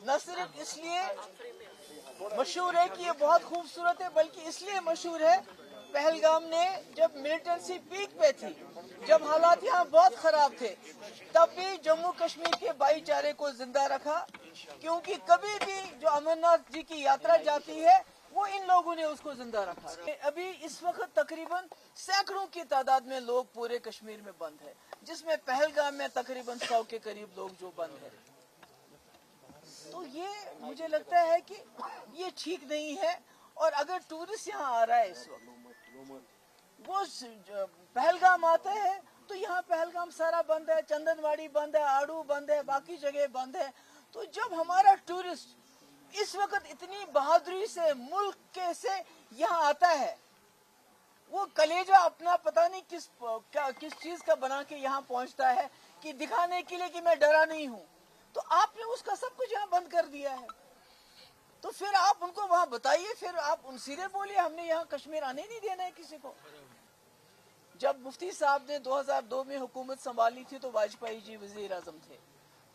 न सिर्फ इसलिए मशहूर है कि ये बहुत खूबसूरत है, बल्कि इसलिए मशहूर है, पहलगाम ने जब मिलिटेंसी पीक पे थी, जब हालात यहाँ बहुत खराब थे, तब भी जम्मू कश्मीर के भाईचारे को जिंदा रखा, क्योंकि कभी भी जो अमरनाथ जी की यात्रा जाती है वो इन लोगों ने उसको जिंदा रखा। अभी इस वक्त तकरीबन सैकड़ों की तादाद में लोग पूरे कश्मीर में बंद है, जिसमें पहलगाम में तकरीबन 100 के करीब लोग जो बंद है। तो ये मुझे लगता है कि ये ठीक नहीं है। और अगर टूरिस्ट यहाँ आ रहा है इस वक्त, वो पहलगाम आता है तो यहाँ पहलगाम सारा बंद है, चंदनवाड़ी बंद है, आड़ू बंद है, बाकी जगह बंद है। तो जब हमारा टूरिस्ट इस वक्त इतनी बहादुरी से मुल्क के से यहाँ आता है, वो कलेजा अपना पता नहीं किस चीज का बना के यहाँ पहुँचता है कि दिखाने के लिए कि मैं डरा नहीं हूँ, तो आपने उसका सब कुछ यहाँ बंद कर दिया है। तो फिर आप उनको वहां बताइए, फिर आप उन सीधे बोलिए हमने यहाँ कश्मीर आने नहीं देना है किसी को। जब मुफ्ती साहब ने 2002 में हुकूमत संभाली थी तो वाजपेयी जी वजीर आजम थे,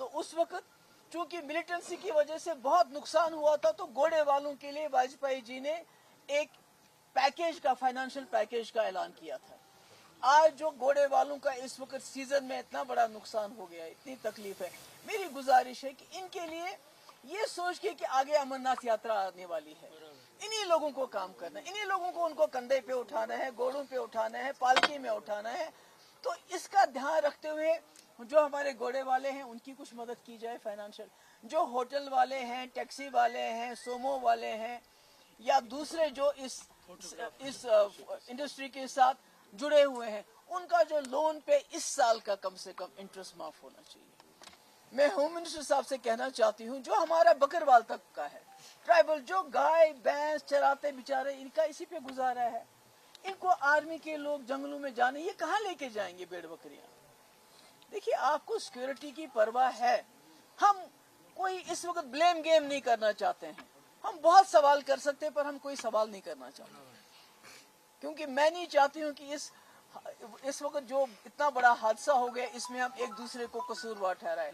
तो उस वक्त चूंकि मिलिटेंसी की वजह से बहुत नुकसान हुआ था, तो घोड़े वालों के लिए वाजपेयी जी ने एक पैकेज का, फाइनेंशियल पैकेज का ऐलान किया था। आज जो घोड़े वालों का इस वक्त सीजन में इतना बड़ा नुकसान हो गया, इतनी तकलीफ है, मेरी गुजारिश है कि इनके लिए ये सोच के कि आगे अमरनाथ यात्रा आने वाली है, इन्हीं लोगों को काम करना है, इन्हीं लोगों को उनको कंधे पे उठाना है, घोड़ों पे उठाना है, पालकी में उठाना है। तो इसका ध्यान रखते हुए जो हमारे घोड़े वाले हैं उनकी कुछ मदद की जाए फाइनेंशियल, जो होटल वाले हैं, टैक्सी वाले हैं, सोमो वाले हैं, या दूसरे जो इस इंडस्ट्री के साथ जुड़े हुए हैं, उनका जो लोन पे इस साल का कम से कम इंटरेस्ट माफ होना चाहिए। मैं होम मिनिस्टर साहब से कहना चाहती हूँ, जो हमारा बकरवाल तक का है, ट्राइबल जो गाय भैंस चराते बेचारे, इनका इसी पे गुजारा है, इनको आर्मी के लोग जंगलों में जाने, ये कहाँ लेके जाएंगे भेड़ बकरियां? देखिए, आपको सिक्योरिटी की परवाह है, हम कोई इस वक्त ब्लेम गेम नहीं करना चाहते हैं, हम बहुत सवाल कर सकते हैं पर हम कोई सवाल नहीं करना चाहते, क्योंकि मैं नहीं चाहती हूँ कि इस वक्त जो इतना बड़ा हादसा हो गया इसमें हम एक दूसरे को कसूरवार ठहराए।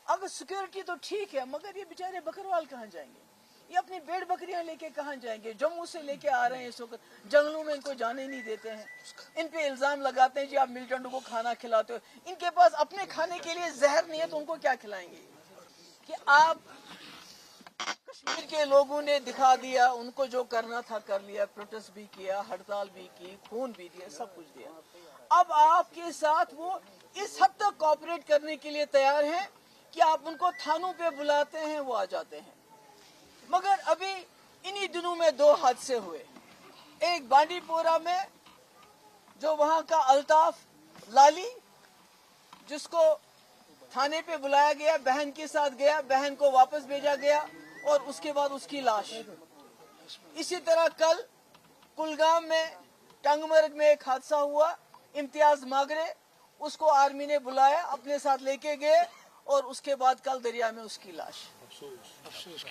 अगर सिक्योरिटी तो ठीक है, मगर ये बेचारे बकरवाल कहाँ जाएंगे? ये अपनी भेड़ बकरियां लेके कहाँ जाएंगे? जम्मू से लेके आ रहे हैं इस वक्त, जंगलों में इनको जाने नहीं देते हैं, इन पे इल्जाम लगाते हैं जी आप मिलिटेंटों को खाना खिलाते हो, इनके पास अपने खाने के लिए जहर नहीं है तो उनको क्या खिलाएंगे? कि आप कश्मीर के लोगों ने दिखा दिया, उनको जो करना था कर लिया, प्रोटेस्ट भी किया, हड़ताल भी की, खून भी दिया, सब कुछ दिया। अब आपके साथ वो इस हद तक कोऑपरेट करने के लिए तैयार हैं कि आप उनको थानों पे बुलाते हैं, वो आ जाते हैं। मगर अभी इन्हीं दिनों में 2 हादसे हुए, एक बांडीपोरा में जो वहां का अल्ताफ लाली, जिसको थाने पे बुलाया गया, बहन के साथ गया, बहन को वापस भेजा गया और उसके बाद उसकी लाश। इसी तरह कल कुलगाम में टंगमर्ग में एक हादसा हुआ, इम्तियाज मागरे, उसको आर्मी ने बुलाया, अपने साथ लेके गए और उसके बाद कल दरिया में उसकी लाश।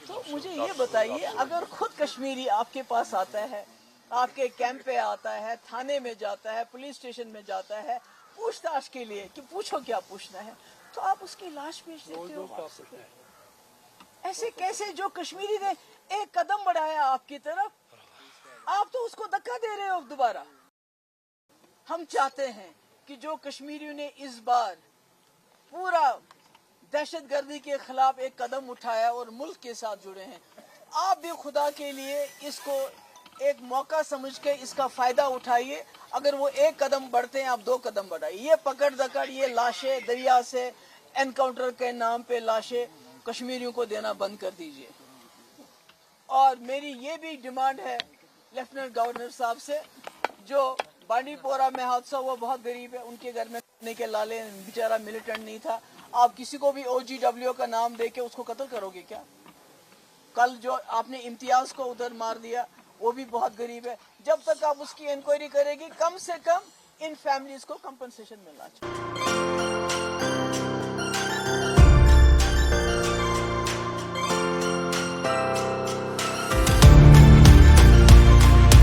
तो मुझे ये बताइए, अगर खुद कश्मीरी आपके पास आता है, आपके कैंप पे आता है, थाने में जाता है, पुलिस स्टेशन में जाता है पूछताछ के लिए कि पूछो क्या पूछना है, तो आप उसकी लाश भेज देते हो। ऐसे कैसे? जो कश्मीरी ने एक कदम बढ़ाया आपकी तरफ, आप तो उसको धक्का दे रहे हो दोबारा। हम चाहते हैं कि जो कश्मीरियों ने इस बार पूरा दहशतगर्दी के खिलाफ एक कदम उठाया और मुल्क के साथ जुड़े हैं, आप भी खुदा के लिए इसको एक मौका समझ के इसका फायदा उठाइए। अगर वो एक कदम बढ़ते हैं, आप 2 कदम बढ़ाइए। ये पकड़ दकड़, ये लाशें दरिया से एनकाउंटर के नाम पे लाशें कश्मीरियों को देना बंद कर दीजिए। और मेरी ये भी डिमांड है लेफ्टिनेंट गवर्नर साहब से, जो बांडीपोरा में हादसा हुआ, बहुत गरीब है, उनके घर में खाने के लाले, बेचारा मिलिटेंट नहीं था, आप किसी को भी OGW का नाम देके उसको कत्ल करोगे क्या? कल जो आपने इम्तियाज को उधर मार दिया, वो भी बहुत गरीब है। जब तक आप उसकी इंक्वायरी करेगी, कम से कम इन फैमिलीज को कंपनसेशन मिलना चाहिए।